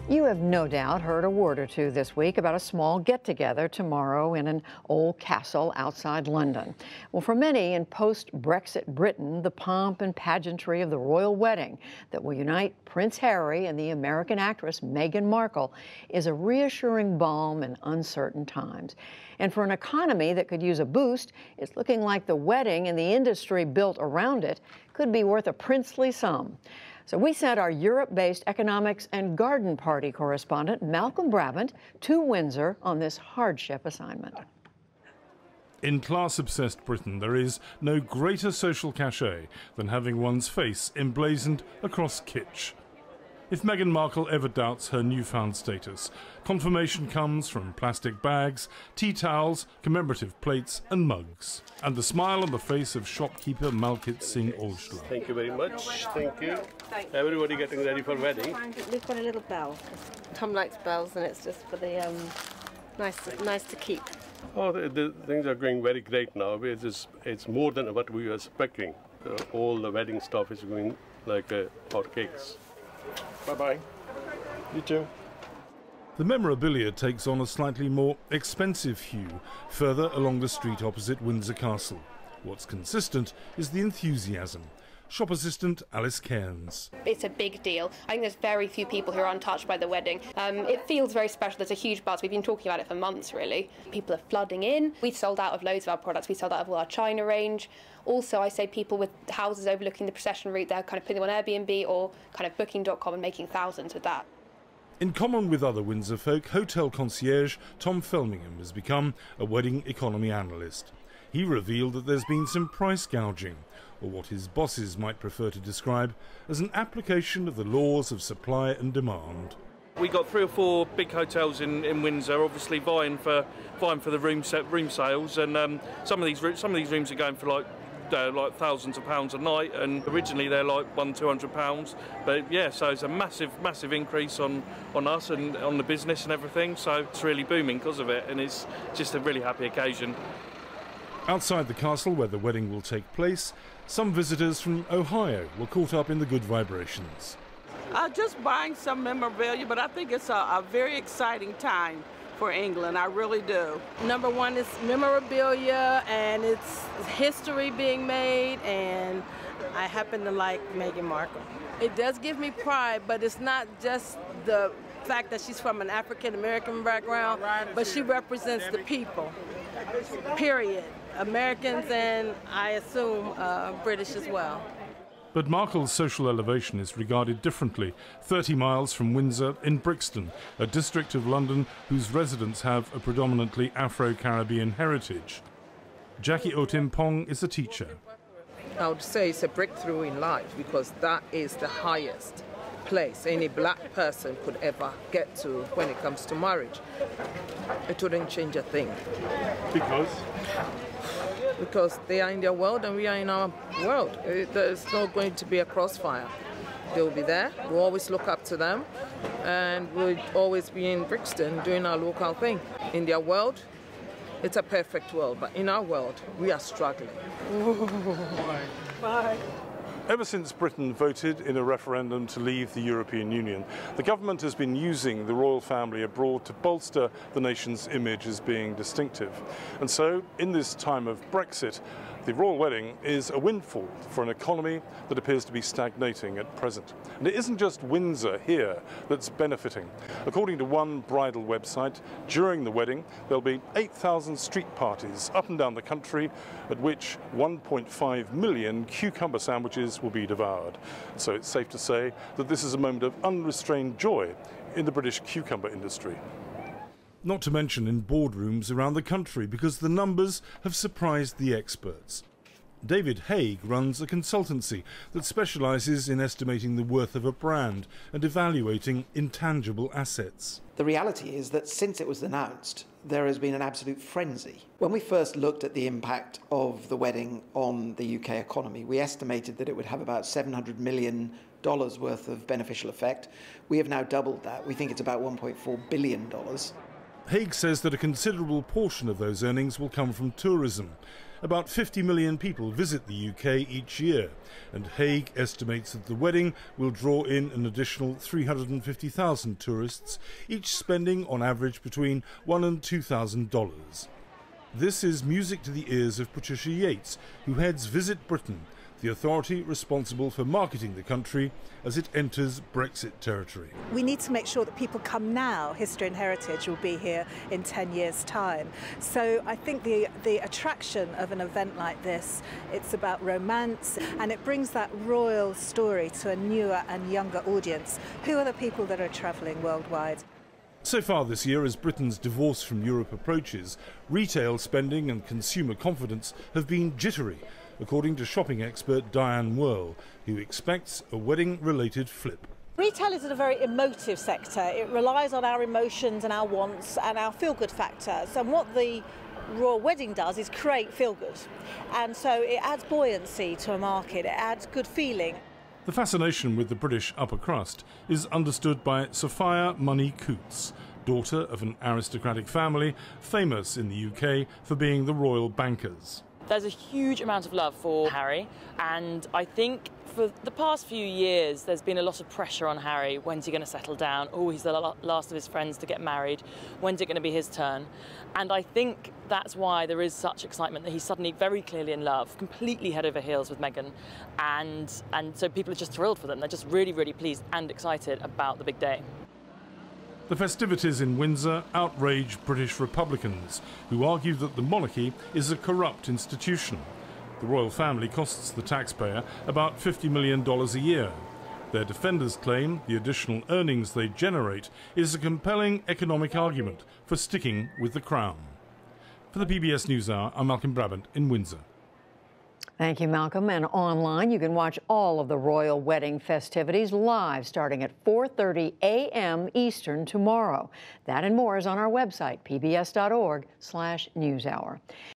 You have no doubt heard a word or two this week about a small get-together tomorrow in an old castle outside London. Well, for many in post-Brexit Britain, the pomp and pageantry of the royal wedding that will unite Prince Harry and the American actress Meghan Markle is a reassuring balm in uncertain times. And for an economy that could use a boost, it's looking like the wedding and the industry built around it could be worth a princely sum. So we sent our Europe-based economics and garden party correspondent, Malcolm Brabant, to Windsor on this hardship assignment. In class-obsessed Britain, there is no greater social cachet than having one's face emblazoned across kitsch. If Meghan Markle ever doubts her newfound status, confirmation comes from plastic bags, tea towels, commemorative plates and mugs. And the smile on the face of shopkeeper Malkit Singh Ojla. Thank you very much. Thank you. Everybody getting ready for wedding. We've got a little bell. Tom likes bells, and it's just for the nice to keep. Oh, the things are going very great now. It's more than what we were expecting. All the wedding stuff is going like hotcakes. Bye-bye. You too. The memorabilia takes on a slightly more expensive hue further along the street opposite Windsor Castle. What's consistent is the enthusiasm. Shop assistant Alice Cairns. It's a big deal. I think there's very few people who are untouched by the wedding. It feels very special. There's a huge buzz. We've been talking about it for months, really. People are flooding in. We sold out of loads of our products. We sold out of all our China range. Also, I say people with houses overlooking the procession route, they're kind of putting them on Airbnb or kind of booking.com and making thousands with that. In common with other Windsor folk, hotel concierge Tom Felmingham has become a wedding economy analyst. He revealed that there's been some price gouging, or what his bosses might prefer to describe as an application of the laws of supply and demand. We got 3 or 4 big hotels in Windsor, obviously vying for the room sales, and some of these rooms are going for like thousands of pounds a night, and originally they're like £100-200. But yeah, so it's a massive increase on us and on the business and everything. So it's really booming because of it, and it's just a really happy occasion. Outside the castle where the wedding will take place, some visitors from Ohio were caught up in the good vibrations. Just buying some memorabilia, but I think it's a very exciting time for England. I really do. Number one is memorabilia, and it's history being made, and I happen to like Meghan Markle. It does give me pride, but it's not just the fact that she's from an African-American background, but she represents the people, period. Americans and, I assume, British as well. But Markle's social elevation is regarded differently 30 miles from Windsor in Brixton, a district of London whose residents have a predominantly Afro-Caribbean heritage. Jackie Otimpong is a teacher. I would say it's a breakthrough in life because that is the highest place any black person could ever get to when it comes to marriage. It wouldn't change a thing. Because they are in their world and we are in our world. There's not going to be a crossfire. They'll be there. We'll always look up to them, and we'll always be in Brixton doing our local thing. In their world, it's a perfect world, but in our world, we are struggling. Bye. Ever since Britain voted in a referendum to leave the European Union, the government has been using the royal family abroad to bolster the nation's image as being distinctive. And so, in this time of Brexit, the royal wedding is a windfall for an economy that appears to be stagnating at present. And it isn't just Windsor here that's benefiting. According to one bridal website, during the wedding there'll be 8,000 street parties up and down the country at which 1.5 million cucumber sandwiches will be devoured. So it's safe to say that this is a moment of unrestrained joy in the British cucumber industry. Not to mention in boardrooms around the country, because the numbers have surprised the experts. David Haig runs a consultancy that specialises in estimating the worth of a brand and evaluating intangible assets. The reality is that since it was announced, there has been an absolute frenzy. When we first looked at the impact of the wedding on the UK economy, we estimated that it would have about $700 million worth of beneficial effect. We have now doubled that. We think it's about $1.4 billion. Haig says that a considerable portion of those earnings will come from tourism, About 50 million people visit the UK each year, and Hague estimates that the wedding will draw in an additional 350,000 tourists, each spending on average between $1,000 and $2,000. This is music to the ears of Patricia Yates, who heads Visit Britain, the authority responsible for marketing the country as it enters Brexit territory. We need to make sure that people come now. History and Heritage will be here in 10 years' time. So I think the attraction of an event like this, it's about romance, and it brings that royal story to a newer and younger audience. Who are the people that are travelling worldwide? So far this year, as Britain's divorce from Europe approaches, retail spending and consumer confidence have been jittery, according to shopping expert Diane Whirl, who expects a wedding-related flip. Retail is a very emotive sector. It relies on our emotions and our wants and our feel-good factors. And what the royal wedding does is create feel-good. And so it adds buoyancy to a market, it adds good feeling. The fascination with the British upper crust is understood by Sophia Money Coutts, daughter of an aristocratic family famous in the UK for being the royal bankers. There's a huge amount of love for Harry, and I think for the past few years there's been a lot of pressure on Harry. When's he going to settle down? Oh, he's the last of his friends to get married. When's it going to be his turn? And I think that's why there is such excitement that he's suddenly very clearly in love, completely head over heels with Meghan, and so people are just thrilled for them. They're just really, really pleased and excited about the big day. The festivities in Windsor outrage British Republicans, who argue that the monarchy is a corrupt institution. The royal family costs the taxpayer about $50 million a year. Their defenders claim the additional earnings they generate is a compelling economic argument for sticking with the crown. For the PBS NewsHour, I'm Malcolm Brabant in Windsor. Thank you, Malcolm. And online, you can watch all of the royal wedding festivities live starting at 4:30 a.m. Eastern tomorrow. That and more is on our website, pbs.org/newshour.